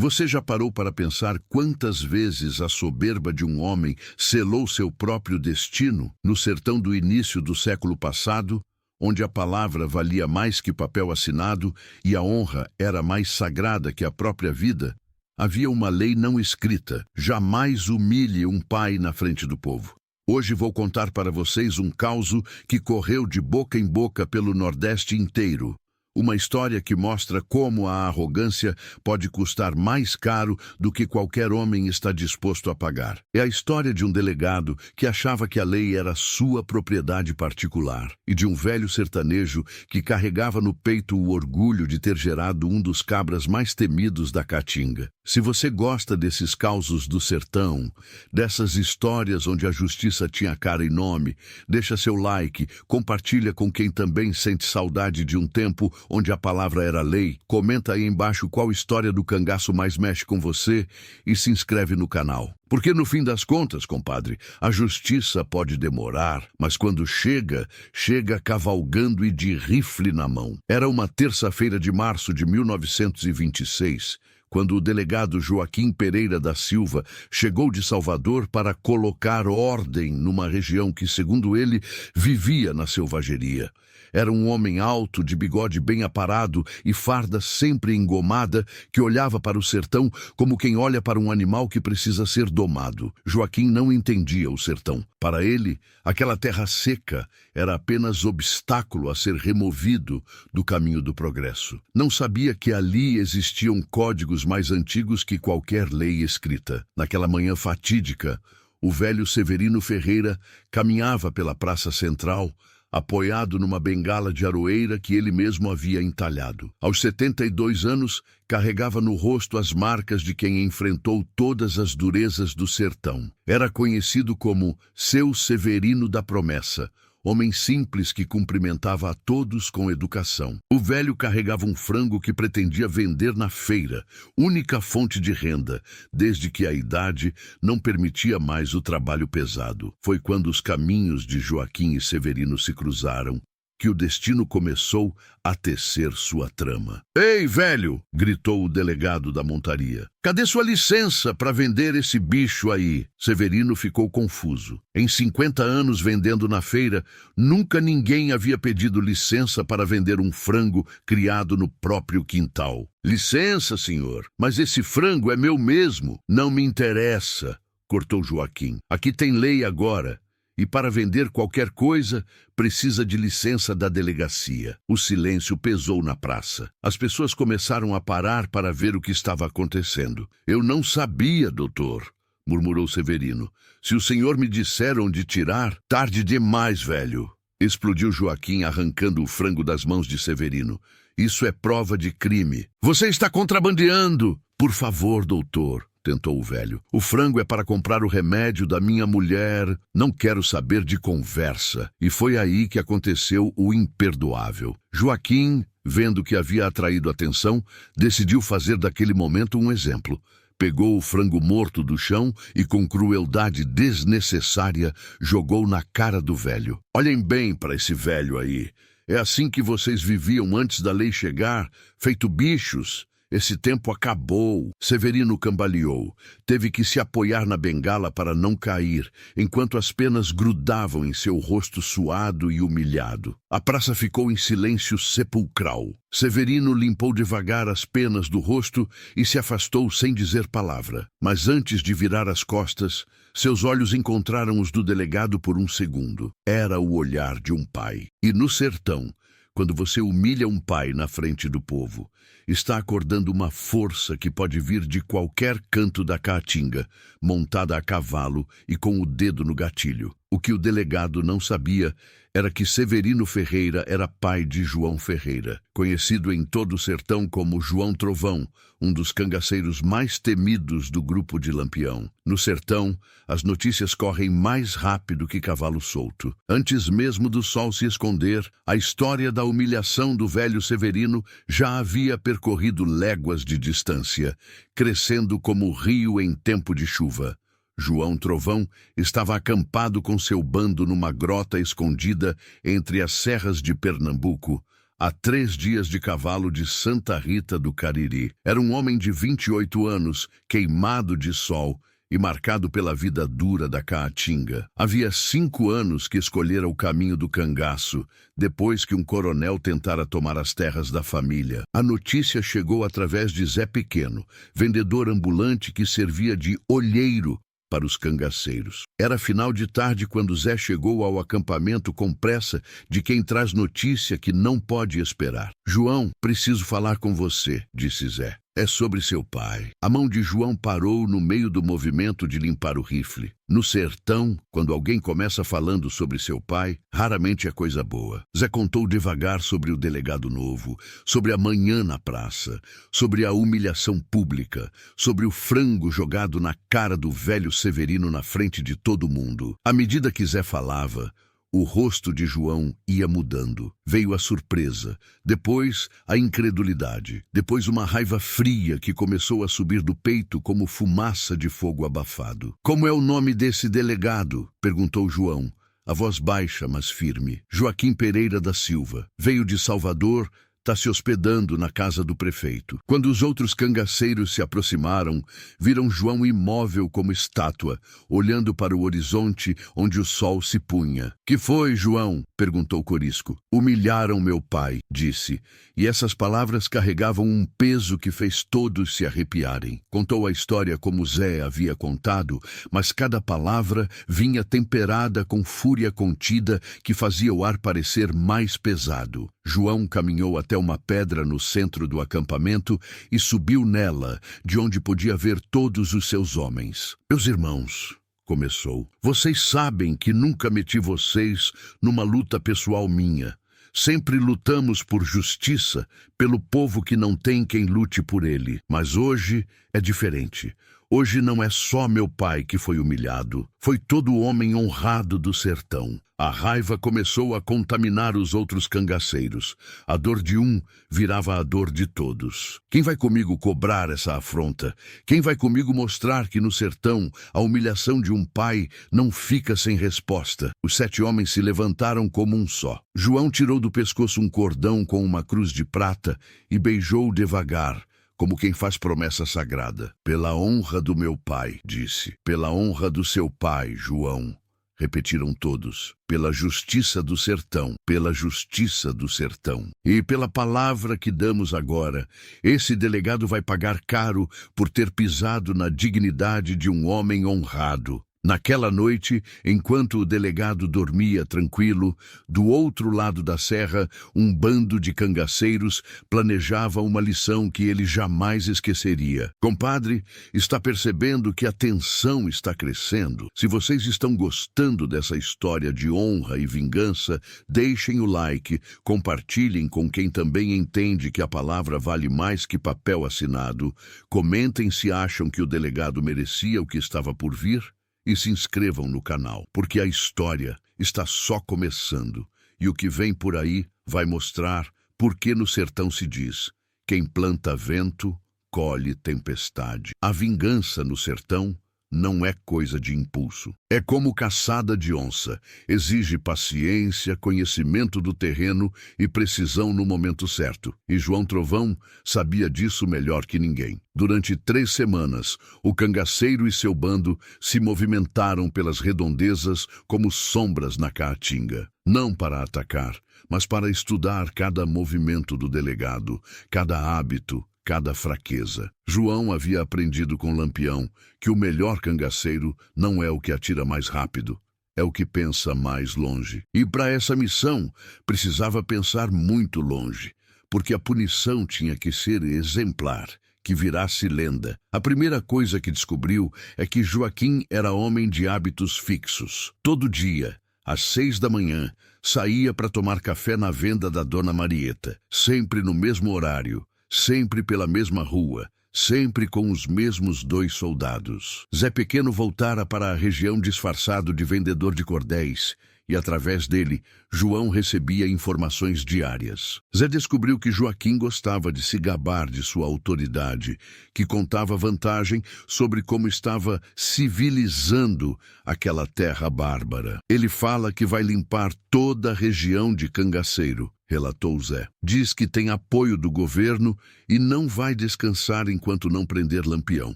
Você já parou para pensar quantas vezes a soberba de um homem selou seu próprio destino no sertão do início do século passado, onde a palavra valia mais que papel assinado e a honra era mais sagrada que a própria vida? Havia uma lei não escrita: jamais humilhe um pai na frente do povo. Hoje vou contar para vocês um causo que correu de boca em boca pelo Nordeste inteiro. Uma história que mostra como a arrogância pode custar mais caro do que qualquer homem está disposto a pagar. É a história de um delegado que achava que a lei era sua propriedade particular e de um velho sertanejo que carregava no peito o orgulho de ter gerado um dos cabras mais temidos da Caatinga. Se você gosta desses causos do sertão, dessas histórias onde a justiça tinha cara e nome, deixa seu like, compartilha com quem também sente saudade de um tempo onde a palavra era lei, comenta aí embaixo qual história do cangaço mais mexe com você e se inscreve no canal. Porque no fim das contas, compadre, a justiça pode demorar, mas quando chega, chega cavalgando e de rifle na mão. Era uma terça-feira de março de 1926, quando o delegado Joaquim Pereira da Silva chegou de Salvador para colocar ordem numa região que, segundo ele, vivia na selvageria. Era um homem alto, de bigode bem aparado e farda sempre engomada, que olhava para o sertão como quem olha para um animal que precisa ser domado. Joaquim não entendia o sertão. Para ele, aquela terra seca era apenas obstáculo a ser removido do caminho do progresso. Não sabia que ali existiam códigos mais antigos que qualquer lei escrita. Naquela manhã fatídica, o velho Severino Ferreira caminhava pela praça central, apoiado numa bengala de aroeira que ele mesmo havia entalhado. Aos 72 anos, carregava no rosto as marcas de quem enfrentou todas as durezas do sertão. Era conhecido como Seu Severino da Promessa, homem simples que cumprimentava a todos com educação. O velho carregava um frango que pretendia vender na feira, única fonte de renda, desde que a idade não permitia mais o trabalho pesado. Foi quando os caminhos de Joaquim e Severino se cruzaram que o destino começou a tecer sua trama. "Ei, velho!" gritou o delegado da montaria. "Cadê sua licença para vender esse bicho aí?" Severino ficou confuso. Em 50 anos vendendo na feira, nunca ninguém havia pedido licença para vender um frango criado no próprio quintal. "Licença, senhor, mas esse frango é meu mesmo." "Não me interessa", cortou Joaquim. "Aqui tem lei agora. E para vender qualquer coisa, precisa de licença da delegacia." O silêncio pesou na praça. As pessoas começaram a parar para ver o que estava acontecendo. "Eu não sabia, doutor", murmurou Severino. "Se o senhor me disser onde tirar, tarde demais, velho." Explodiu Joaquim, arrancando o frango das mãos de Severino. "Isso é prova de crime." "Você está contrabandeando!" "Por favor, doutor", tentou o velho. "O frango é para comprar o remédio da minha mulher." "Não quero saber de conversa." E foi aí que aconteceu o imperdoável. Joaquim, vendo que havia atraído atenção, decidiu fazer daquele momento um exemplo. Pegou o frango morto do chão e, com crueldade desnecessária, jogou na cara do velho. "Olhem bem para esse velho aí. É assim que vocês viviam antes da lei chegar, feito bichos. Esse tempo acabou." Severino cambaleou. Teve que se apoiar na bengala para não cair, enquanto as penas grudavam em seu rosto suado e humilhado. A praça ficou em silêncio sepulcral. Severino limpou devagar as penas do rosto e se afastou sem dizer palavra. Mas antes de virar as costas, seus olhos encontraram os do delegado por um segundo. Era o olhar de um pai. E no sertão, quando você humilha um pai na frente do povo, está acordando uma força que pode vir de qualquer canto da Caatinga, montada a cavalo e com o dedo no gatilho. O que o delegado não sabia era que Severino Ferreira era pai de João Ferreira, conhecido em todo o sertão como João Trovão, um dos cangaceiros mais temidos do grupo de Lampião. No sertão, as notícias correm mais rápido que cavalo solto. Antes mesmo do sol se esconder, a história da humilhação do velho Severino já havia percorrido léguas de distância, crescendo como o rio em tempo de chuva. João Trovão estava acampado com seu bando numa grota escondida entre as serras de Pernambuco, a 3 dias de cavalo de Santa Rita do Cariri. Era um homem de 28 anos, queimado de sol e marcado pela vida dura da Caatinga. Havia 5 anos que escolhera o caminho do cangaço, depois que um coronel tentara tomar as terras da família. A notícia chegou através de Zé Pequeno, vendedor ambulante que servia de olheiro para os cangaceiros. Era final de tarde quando Zé chegou ao acampamento com pressa de quem traz notícia que não pode esperar. "João, preciso falar com você", disse Zé. "É sobre seu pai." A mão de João parou no meio do movimento de limpar o rifle. No sertão, quando alguém começa falando sobre seu pai, raramente é coisa boa. Zé contou devagar sobre o delegado novo, sobre a manhã na praça, sobre a humilhação pública, sobre o frango jogado na cara do velho Severino na frente de todo mundo. À medida que Zé falava, o rosto de João ia mudando. Veio a surpresa, depois a incredulidade, depois uma raiva fria que começou a subir do peito como fumaça de fogo abafado. "Como é o nome desse delegado?" perguntou João, a voz baixa, mas firme. "Joaquim Pereira da Silva. Veio de Salvador, está se hospedando na casa do prefeito." Quando os outros cangaceiros se aproximaram, viram João imóvel como estátua, olhando para o horizonte onde o sol se punha. "Que foi, João?" perguntou Corisco. "Humilharam meu pai", disse, e essas palavras carregavam um peso que fez todos se arrepiarem. Contou a história como Zé havia contado, mas cada palavra vinha temperada com fúria contida que fazia o ar parecer mais pesado. João caminhou até uma pedra no centro do acampamento e subiu nela, de onde podia ver todos os seus homens. "Meus irmãos", começou, "vocês sabem que nunca meti vocês numa luta pessoal minha. Sempre lutamos por justiça, pelo povo que não tem quem lute por ele. Mas hoje é diferente. Hoje não é só meu pai que foi humilhado, foi todo homem honrado do sertão." A raiva começou a contaminar os outros cangaceiros. A dor de um virava a dor de todos. "Quem vai comigo cobrar essa afronta? Quem vai comigo mostrar que no sertão a humilhação de um pai não fica sem resposta?" Os 7 homens se levantaram como um só. João tirou do pescoço um cordão com uma cruz de prata e beijou devagar, como quem faz promessa sagrada. "Pela honra do meu pai", disse. "Pela honra do seu pai, João", repetiram todos. "Pela justiça do sertão, pela justiça do sertão. E pela palavra que damos agora, esse delegado vai pagar caro por ter pisado na dignidade de um homem honrado." Naquela noite, enquanto o delegado dormia tranquilo, do outro lado da serra, um bando de cangaceiros planejava uma lição que ele jamais esqueceria. "Compadre, está percebendo que a tensão está crescendo? Se vocês estão gostando dessa história de honra e vingança, deixem o like, compartilhem com quem também entende que a palavra vale mais que papel assinado, comentem se acham que o delegado merecia o que estava por vir, e se inscrevam no canal, porque a história está só começando e o que vem por aí vai mostrar por que no sertão se diz: quem planta vento, colhe tempestade. A vingança no sertão não é coisa de impulso. É como caçada de onça. Exige paciência, conhecimento do terreno e precisão no momento certo. E João Trovão sabia disso melhor que ninguém. Durante 3 semanas, o cangaceiro e seu bando se movimentaram pelas redondezas como sombras na Caatinga. Não para atacar, mas para estudar cada movimento do delegado, cada hábito, cada fraqueza. João havia aprendido com Lampião que o melhor cangaceiro não é o que atira mais rápido, é o que pensa mais longe. E para essa missão, precisava pensar muito longe, porque a punição tinha que ser exemplar, que virasse lenda. A primeira coisa que descobriu é que Joaquim era homem de hábitos fixos. Todo dia, às 6 da manhã, saía para tomar café na venda da Dona Marieta, sempre no mesmo horário, sempre pela mesma rua, sempre com os mesmos 2 soldados. Zé Pequeno voltara para a região disfarçado de vendedor de cordéis e, através dele, João recebia informações diárias. Zé descobriu que Joaquim gostava de se gabar de sua autoridade, que contava vantagem sobre como estava civilizando aquela terra bárbara. Ele fala que vai limpar toda a região de Cangaceiro, relatou Zé. Diz que tem apoio do governo e não vai descansar enquanto não prender Lampião.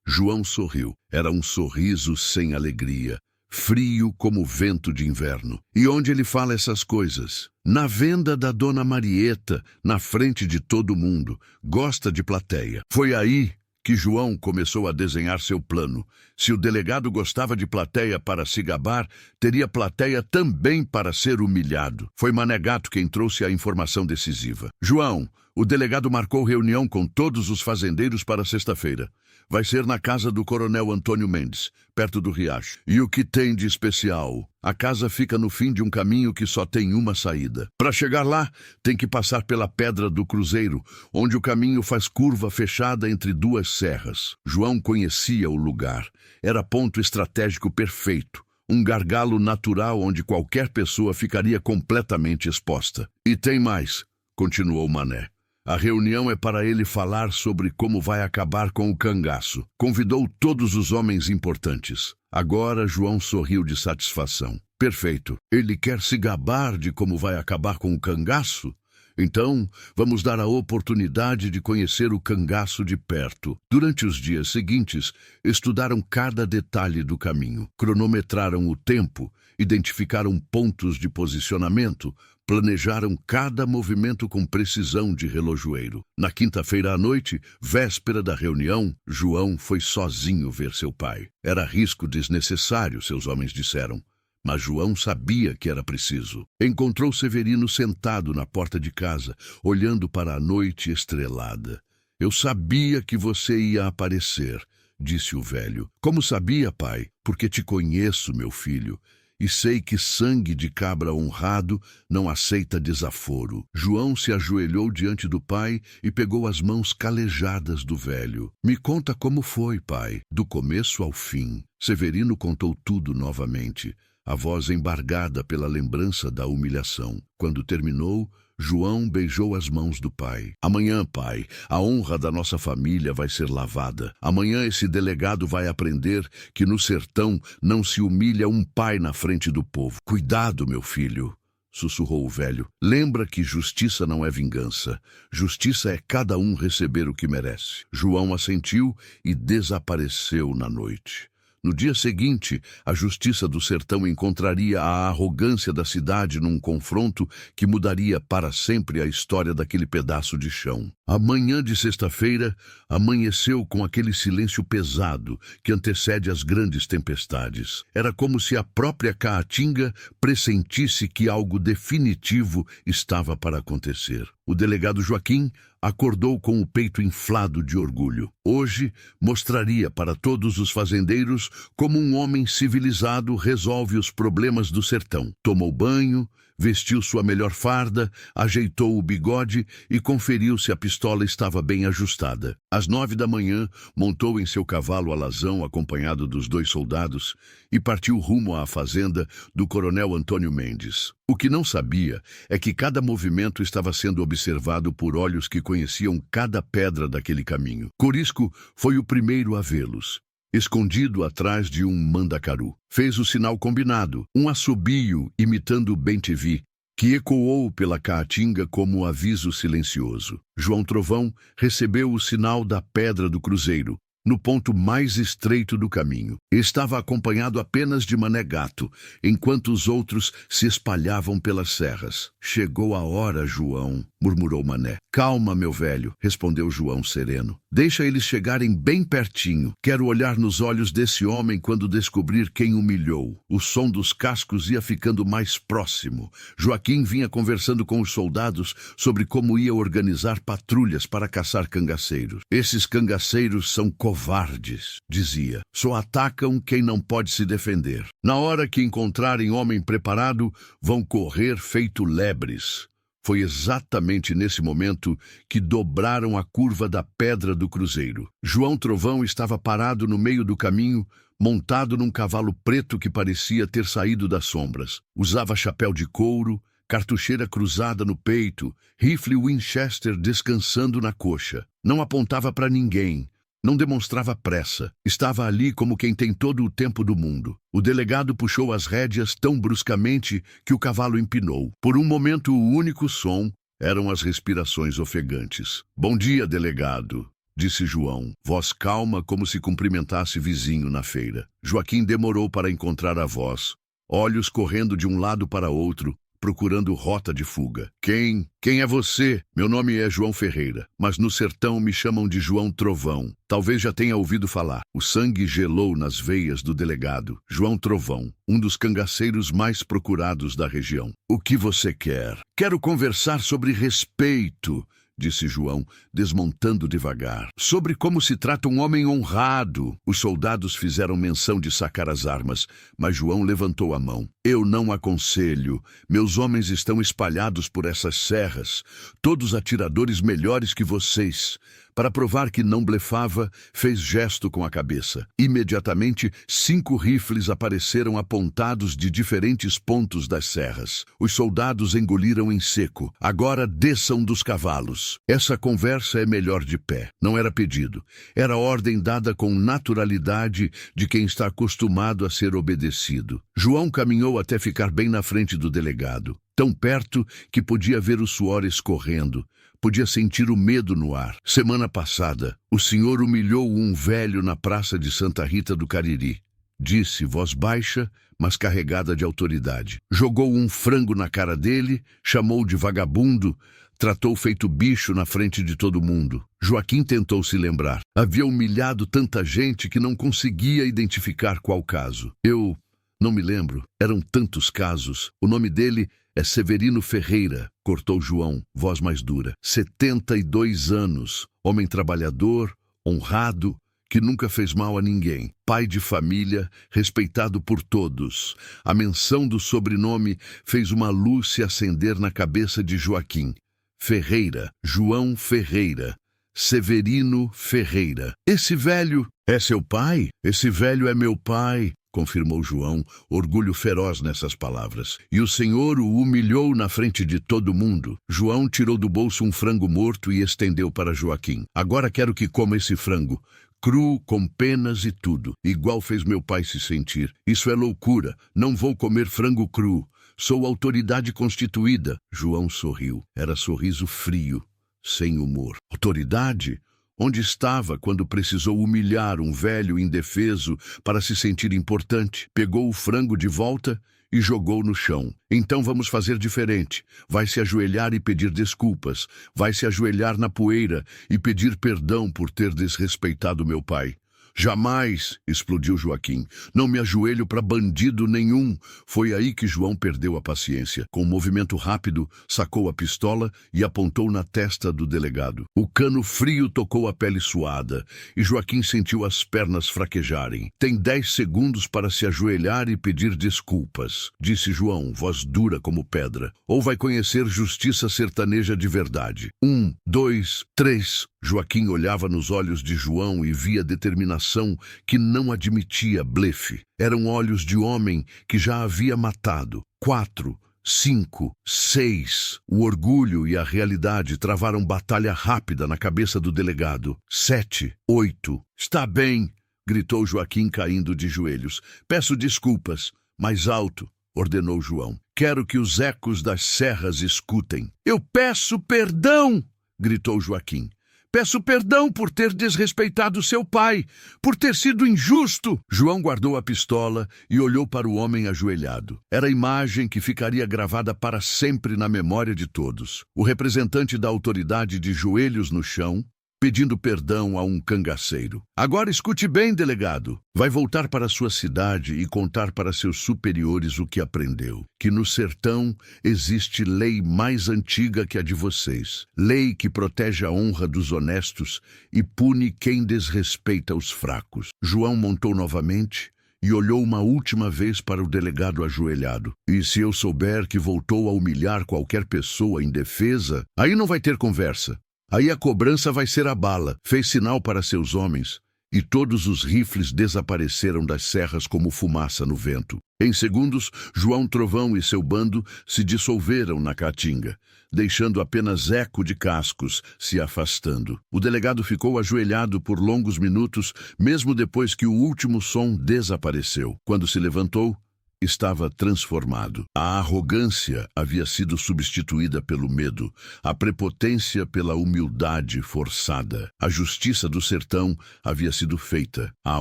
João sorriu. Era um sorriso sem alegria, frio como vento de inverno. E onde ele fala essas coisas? Na venda da Dona Marieta, na frente de todo mundo. Gosta de plateia. Foi aí que João começou a desenhar seu plano. Se o delegado gostava de plateia para se gabar, teria plateia também para ser humilhado. Foi Mané Gato quem trouxe a informação decisiva. João, o delegado marcou reunião com todos os fazendeiros para sexta-feira. Vai ser na casa do coronel Antônio Mendes, perto do riacho. E o que tem de especial? A casa fica no fim de um caminho que só tem uma saída. Para chegar lá, tem que passar pela Pedra do Cruzeiro, onde o caminho faz curva fechada entre duas serras. João conhecia o lugar. Era ponto estratégico perfeito. Um gargalo natural onde qualquer pessoa ficaria completamente exposta. E tem mais, continuou Mané. A reunião é para ele falar sobre como vai acabar com o cangaço. Convidou todos os homens importantes. Agora João sorriu de satisfação. Perfeito. Ele quer se gabar de como vai acabar com o cangaço? Então, vamos dar a oportunidade de conhecer o cangaço de perto. Durante os dias seguintes, estudaram cada detalhe do caminho, cronometraram o tempo, identificaram pontos de posicionamento, planejaram cada movimento com precisão de relojoeiro. Na quinta-feira à noite, véspera da reunião, João foi sozinho ver seu pai. Era risco desnecessário, seus homens disseram. Mas João sabia que era preciso. Encontrou Severino sentado na porta de casa, olhando para a noite estrelada. Eu sabia que você ia aparecer, disse o velho. Como sabia, pai? Porque te conheço, meu filho. E sei que sangue de cabra honrado não aceita desaforo. João se ajoelhou diante do pai e pegou as mãos calejadas do velho. Me conta como foi, pai, do começo ao fim. Severino contou tudo novamente, a voz embargada pela lembrança da humilhação. Quando terminou, João beijou as mãos do pai. Amanhã, pai, a honra da nossa família vai ser lavada. Amanhã esse delegado vai aprender que no sertão não se humilha um pai na frente do povo. Cuidado, meu filho, sussurrou o velho. Lembra que justiça não é vingança. Justiça é cada um receber o que merece. João assentiu e desapareceu na noite. No dia seguinte, a justiça do sertão encontraria a arrogância da cidade num confronto que mudaria para sempre a história daquele pedaço de chão. A manhã de sexta-feira amanheceu com aquele silêncio pesado que antecede as grandes tempestades. Era como se a própria Caatinga pressentisse que algo definitivo estava para acontecer. O delegado Joaquim acordou com o peito inflado de orgulho. Hoje mostraria para todos os fazendeiros como um homem civilizado resolve os problemas do sertão. Tomou banho, vestiu sua melhor farda, ajeitou o bigode e conferiu se a pistola estava bem ajustada. Às 9 da manhã, montou em seu cavalo alazão acompanhado dos 2 soldados e partiu rumo à fazenda do coronel Antônio Mendes. O que não sabia é que cada movimento estava sendo observado por olhos que conheciam cada pedra daquele caminho. Corisco foi o primeiro a vê-los. Escondido atrás de um mandacaru. Fez o sinal combinado, um assobio imitando o bem-te-vi, que ecoou pela Caatinga como aviso silencioso. João Trovão recebeu o sinal da Pedra do Cruzeiro, no ponto mais estreito do caminho. Estava acompanhado apenas de Mané Gato, enquanto os outros se espalhavam pelas serras. Chegou a hora, João, murmurou Mané. Calma, meu velho, respondeu João sereno. Deixa eles chegarem bem pertinho. Quero olhar nos olhos desse homem quando descobrir quem humilhou. O som dos cascos ia ficando mais próximo. Joaquim vinha conversando com os soldados sobre como ia organizar patrulhas para caçar cangaceiros. Esses cangaceiros são covardes, dizia. Só atacam quem não pode se defender. Na hora que encontrarem homem preparado, vão correr feito lebres. Foi exatamente nesse momento que dobraram a curva da Pedra do Cruzeiro. João Trovão estava parado no meio do caminho, montado num cavalo preto que parecia ter saído das sombras. Usava chapéu de couro, cartucheira cruzada no peito, rifle Winchester descansando na coxa. Não apontava para ninguém. Não demonstrava pressa. Estava ali como quem tem todo o tempo do mundo. O delegado puxou as rédeas tão bruscamente que o cavalo empinou. Por um momento, o único som Eram as respirações ofegantes. Bom dia, delegado, disse João, voz calma como se cumprimentasse vizinho na feira. Joaquim demorou para encontrar a voz, olhos correndo de um lado para outro, procurando rota de fuga. Quem é você? Meu nome é João Ferreira, mas no sertão me chamam de João Trovão. Talvez já tenha ouvido falar. O sangue gelou nas veias do delegado. João Trovão, um dos cangaceiros mais procurados da região. O que você quer? Quero conversar sobre respeito, disse João, desmontando devagar. Sobre como se trata um homem honrado. Os soldados fizeram menção de sacar as armas, mas João levantou a mão. Eu não aconselho. Meus homens estão espalhados por essas serras, todos atiradores melhores que vocês. Para provar que não blefava, fez gesto com a cabeça. Imediatamente, 5 rifles apareceram apontados de diferentes pontos das serras. Os soldados engoliram em seco. Agora desçam dos cavalos. Essa conversa é melhor de pé. Não era pedido. Era ordem dada com naturalidade de quem está acostumado a ser obedecido. João caminhou até ficar bem na frente do delegado, tão perto que podia ver o suor escorrendo. Podia sentir o medo no ar. Semana passada, o senhor humilhou um velho na praça de Santa Rita do Cariri. Disse, voz baixa, mas carregada de autoridade. Jogou um frango na cara dele, chamou de vagabundo, tratou feito bicho na frente de todo mundo. Joaquim tentou se lembrar. Havia humilhado tanta gente que não conseguia identificar qual caso. Eu não me lembro. Eram tantos casos. O nome dele é Severino Ferreira, cortou João, voz mais dura. 72 anos, homem trabalhador, honrado, que nunca fez mal a ninguém. Pai de família, respeitado por todos. A menção do sobrenome fez uma luz se acender na cabeça de Joaquim. Ferreira, João Ferreira, Severino Ferreira. Esse velho é seu pai? Esse velho é meu pai, confirmou João, orgulho feroz nessas palavras. E o senhor o humilhou na frente de todo mundo. João tirou do bolso um frango morto e estendeu para Joaquim. Agora quero que coma esse frango, cru, com penas e tudo, igual fez meu pai se sentir. Isso é loucura, não vou comer frango cru. Sou autoridade constituída. João sorriu. Era sorriso frio, sem humor. Autoridade? Onde estava quando precisou humilhar um velho indefeso para se sentir importante? Pegou o frango de volta e jogou no chão. Então vamos fazer diferente. Vai se ajoelhar e pedir desculpas. Vai se ajoelhar na poeira e pedir perdão por ter desrespeitado meu pai. Jamais, explodiu Joaquim. Não me ajoelho para bandido nenhum. Foi aí que João perdeu a paciência. Com um movimento rápido, sacou a pistola e apontou na testa do delegado. O cano frio tocou a pele suada e Joaquim sentiu as pernas fraquejarem. Tem 10 segundos para se ajoelhar e pedir desculpas, disse João, voz dura como pedra. Ou vai conhecer justiça sertaneja de verdade. 1, 2, 3... Joaquim olhava nos olhos de João e via determinação que não admitia blefe. Eram olhos de homem que já havia matado. 4, 5, 6. O orgulho e a realidade travaram batalha rápida na cabeça do delegado. 7, 8. Está bem, gritou Joaquim caindo de joelhos. Peço desculpas. Mais alto, ordenou João. Quero que os ecos das serras escutem. Eu peço perdão, gritou Joaquim. Peço perdão por ter desrespeitado seu pai, por ter sido injusto. João guardou a pistola e olhou para o homem ajoelhado. Era a imagem que ficaria gravada para sempre na memória de todos. O representante da autoridade de joelhos no chão, pedindo perdão a um cangaceiro. Agora escute bem, delegado. Vai voltar para sua cidade e contar para seus superiores o que aprendeu. Que no sertão existe lei mais antiga que a de vocês. Lei que protege a honra dos honestos e pune quem desrespeita os fracos. João montou novamente e olhou uma última vez para o delegado ajoelhado. E se eu souber que voltou a humilhar qualquer pessoa indefesa, aí não vai ter conversa. Aí a cobrança vai ser a bala. Fez sinal para seus homens, e todos os rifles desapareceram das serras como fumaça no vento. Em segundos, João Trovão e seu bando se dissolveram na caatinga, deixando apenas eco de cascos se afastando. O delegado ficou ajoelhado por longos minutos, mesmo depois que o último som desapareceu. Quando se levantou, estava transformado. A arrogância havia sido substituída pelo medo, a prepotência pela humildade forçada. A justiça do sertão havia sido feita, a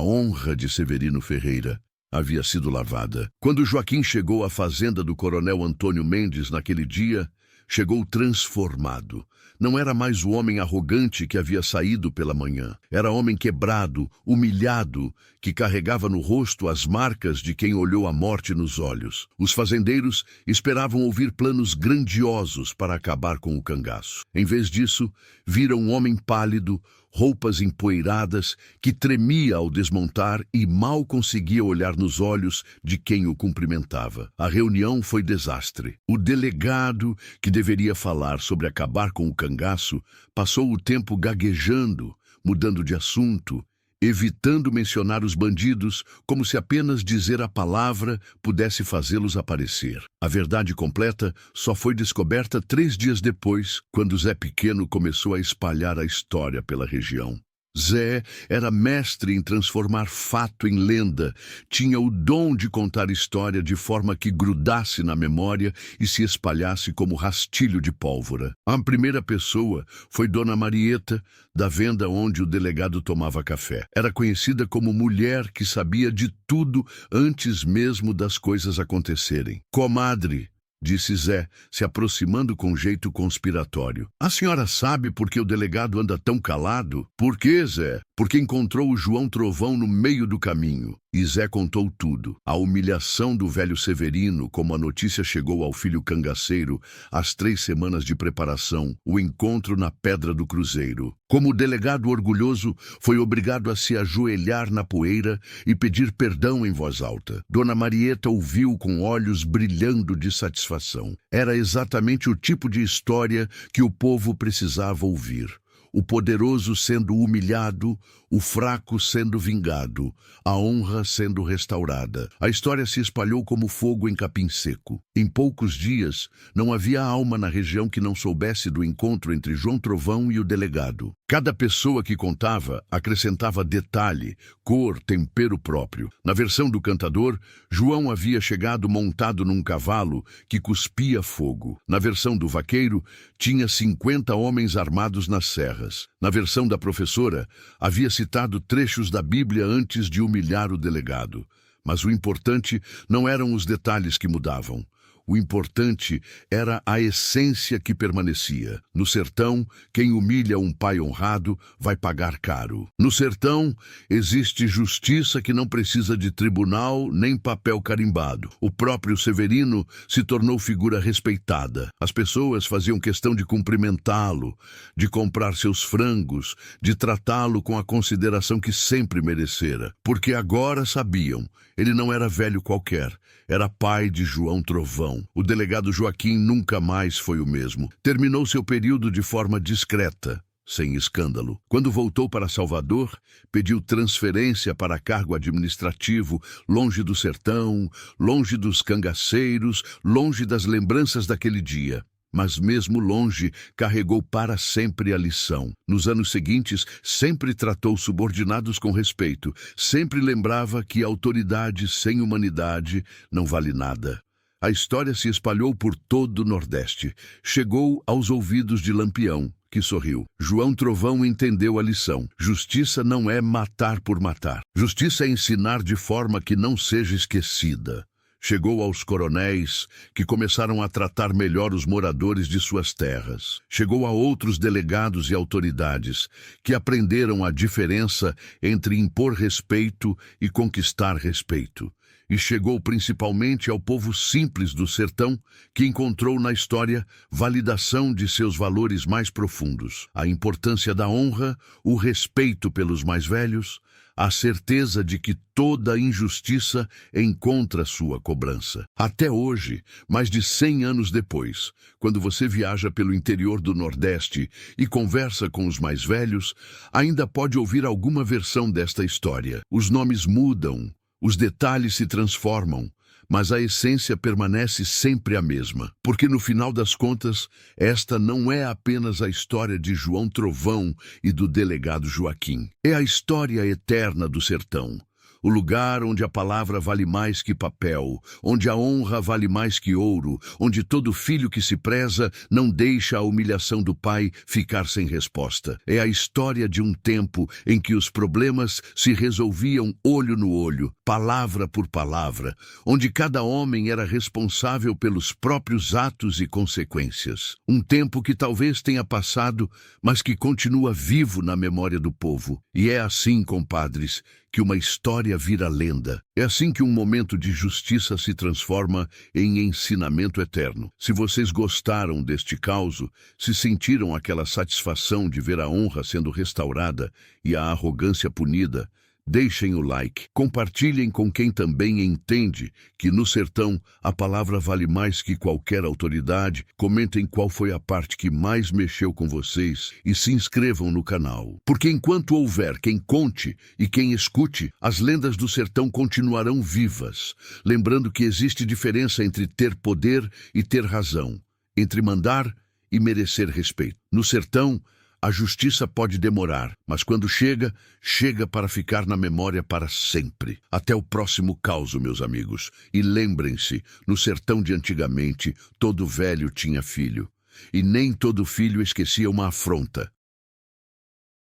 honra de Severino Ferreira havia sido lavada. Quando Joaquim chegou à fazenda do coronel Antônio Mendes naquele dia, chegou transformado. Não era mais o homem arrogante que havia saído pela manhã. Era homem quebrado, humilhado, que carregava no rosto as marcas de quem olhou a morte nos olhos. Os fazendeiros esperavam ouvir planos grandiosos para acabar com o cangaço. Em vez disso, viram um homem pálido, roupas empoeiradas, que tremia ao desmontar e mal conseguia olhar nos olhos de quem o cumprimentava. A reunião foi desastre. O delegado, que deveria falar sobre acabar com o cangaço, passou o tempo gaguejando, mudando de assunto, evitando mencionar os bandidos, como se apenas dizer a palavra pudesse fazê-los aparecer. A verdade completa só foi descoberta 3 dias depois, quando Zé Pequeno começou a espalhar a história pela região. Zé era mestre em transformar fato em lenda, tinha o dom de contar história de forma que grudasse na memória e se espalhasse como rastilho de pólvora. A primeira pessoa foi Dona Marieta, da venda onde o delegado tomava café. Era conhecida como mulher que sabia de tudo antes mesmo das coisas acontecerem. Comadre, disse Zé, se aproximando com jeito conspiratório. A senhora sabe por que o delegado anda tão calado? Por quê, Zé? Porque encontrou o João Trovão no meio do caminho. E Zé contou tudo. A humilhação do velho Severino, como a notícia chegou ao filho cangaceiro, as 3 semanas de preparação, o encontro na Pedra do Cruzeiro. Como o delegado orgulhoso foi obrigado a se ajoelhar na poeira e pedir perdão em voz alta. Dona Marieta ouviu com olhos brilhando de satisfação. Era exatamente o tipo de história que o povo precisava ouvir. O poderoso sendo humilhado, o fraco sendo vingado, a honra sendo restaurada. A história se espalhou como fogo em capim seco. Em poucos dias, não havia alma na região que não soubesse do encontro entre João Trovão e o delegado. Cada pessoa que contava acrescentava detalhe, cor, tempero próprio. Na versão do cantador, João havia chegado montado num cavalo que cuspia fogo. Na versão do vaqueiro, tinha 50 homens armados nas serras. Na versão da professora, havia citado trechos da Bíblia antes de humilhar o delegado. Mas o importante não eram os detalhes que mudavam. O importante era a essência que permanecia. No sertão, quem humilha um pai honrado vai pagar caro. No sertão, existe justiça que não precisa de tribunal nem papel carimbado. O próprio Severino se tornou figura respeitada. As pessoas faziam questão de cumprimentá-lo, de comprar seus frangos, de tratá-lo com a consideração que sempre merecera. Porque agora sabiam, ele não era velho qualquer. Era pai de João Trovão. O delegado Joaquim nunca mais foi o mesmo. Terminou seu período de forma discreta, sem escândalo. Quando voltou para Salvador, pediu transferência para cargo administrativo, longe do sertão, longe dos cangaceiros, longe das lembranças daquele dia. Mas mesmo longe, carregou para sempre a lição. Nos anos seguintes, sempre tratou subordinados com respeito, sempre lembrava que autoridade sem humanidade não vale nada. A história se espalhou por todo o Nordeste. Chegou aos ouvidos de Lampião, que sorriu. João Trovão entendeu a lição. Justiça não é matar por matar. Justiça é ensinar de forma que não seja esquecida. Chegou aos coronéis, que começaram a tratar melhor os moradores de suas terras. Chegou a outros delegados e autoridades, que aprenderam a diferença entre impor respeito e conquistar respeito. E chegou principalmente ao povo simples do sertão, que encontrou na história validação de seus valores mais profundos. A importância da honra, o respeito pelos mais velhos, a certeza de que toda injustiça encontra sua cobrança. Até hoje, mais de 100 anos depois, quando você viaja pelo interior do Nordeste e conversa com os mais velhos, ainda pode ouvir alguma versão desta história. Os nomes mudam, os detalhes se transformam, mas a essência permanece sempre a mesma. Porque no final das contas, esta não é apenas a história de João Trovão e do delegado Joaquim. É a história eterna do sertão. o lugar onde a palavra vale mais que papel, onde a honra vale mais que ouro, onde todo filho que se preza não deixa a humilhação do pai ficar sem resposta. É a história de um tempo em que os problemas se resolviam olho no olho, palavra por palavra, onde cada homem era responsável pelos próprios atos e consequências. Um tempo que talvez tenha passado, mas que continua vivo na memória do povo. E é assim, compadres, que uma história vira lenda. É assim que um momento de justiça se transforma em ensinamento eterno. Se vocês gostaram deste causo, se sentiram aquela satisfação de ver a honra sendo restaurada e a arrogância punida, deixem o like, compartilhem com quem também entende que no sertão a palavra vale mais que qualquer autoridade, comentem qual foi a parte que mais mexeu com vocês e se inscrevam no canal. Porque enquanto houver quem conte e quem escute, as lendas do sertão continuarão vivas, lembrando que existe diferença entre ter poder e ter razão, entre mandar e merecer respeito. No sertão, a justiça pode demorar, mas quando chega, chega para ficar na memória para sempre. Até o próximo causo, meus amigos. E lembrem-se, no sertão de antigamente, todo velho tinha filho. E nem todo filho esquecia uma afronta.